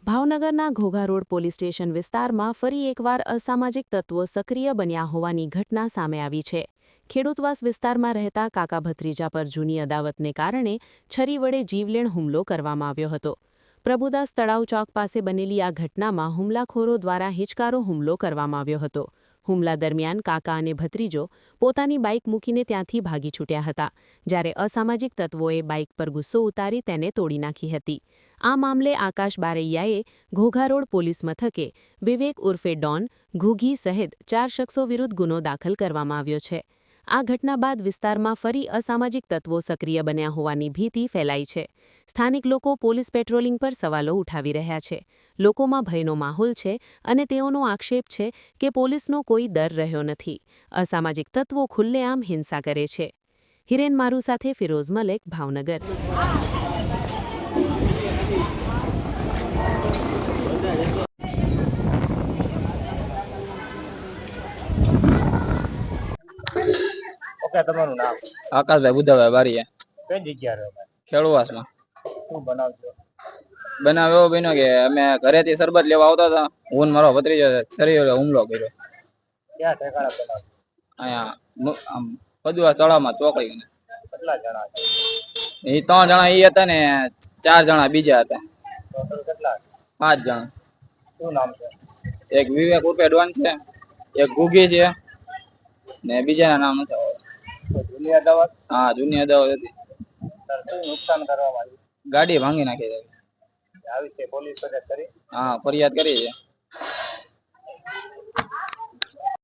ભાવનગરના Ghogha road police station વિસ્તારમાં ફરી એકવાર અસામાજિક તત્વો સક્રિય બન્યા હોવાની ઘટના સામે આવી છે. ખેડૂતવાસ વિસ્તારમાં રહેતા કાકા ભત્રીજા પર જૂની અદાવતને કારણે છરી વડે જીવલેણ હુમલો કરવામાં આવ્યો હતો. પ્રભુદાસ તળાવ ચોક પાસે બનેલી આ ઘટનામાં હુમલાખોરો દ્વારા હિચકારો હુમલો કરવામાં આવ્યો હતો. હુમલા દરમિયાન કાકા અને ભત્રીજો પોતાની બાઇક મૂકીને ત્યાંથી ભાગી છૂટ્યા હતા, જ્યારે અસામાજિક તત્વોએ બાઇક પર ગુસ્સો ઉતારી તેને તોડી નાખી હતી. આ મામલે આકાશ બારૈયાએ ઘોઘા રોડ પોલીસ મથકે વિવેક ઉર્ફે ડોન, ઘૂઘી સહિત 4 શખ્સો વિરુદ્ધ ગુનો દાખલ કરવામાં આવ્યો છે. આ ઘટના બાદ વિસ્તારમાં ફરી અસામાજિક તત્વો સક્રિય બન્યા હોવાની ભીતિ ફેલાઈ છે. સ્થાનિક લોકો પોલીસ પેટ્રોલિંગ પર સવાલો ઉઠાવી રહ્યા છે. લોકોમાં ભયનો માહોલ છે અને તેઓનો આક્ષેપ છે કે પોલીસનો કોઈ દર રહ્યો નથી. અસામાજિક તત્વો ખુલ્લેઆમ હિંસા કરે છે. હિરેન મારુ સાથે ફિરોઝ મલેક, ભાવનગર. ઓકે, તમારું નામ? આકાશભાઈ બુદ્ધાભાઈ બારીયા. કઈ જગ્યા રહો? ખેડુવાસમાં. શું બનાવજો? બનાવ એવો બન્યો કે અમે ઘરેથી શરબત લેવા આવતા હતા. હું ને મારો ભત્રીજો શરીરે હુમલો કર્યો. ક્યાં ઠેકાણા બનાવ? અહીંયા પદુઆ તળાવમાં ચોકડી. કેટલા જણા છે? એ 3 જણા એ હતા ને 4 જણા બીજા હતા. ટોટલ કેટલા? 5 જણા. શું નામ છે? એક વિવેક ઉર્ફે ડોન છે, એક ઘૂઘી છે ને બીજાના નામ નથી. જૂની અદાવત? હા, જૂની અદાવત હતી. શું નુકસાન કરવામાં આવ્યું? ગાડી ભાંગી નાખી. આવી છે પોલીસ ફરિયાદ કરી? હા, ફરિયાદ કરી છે.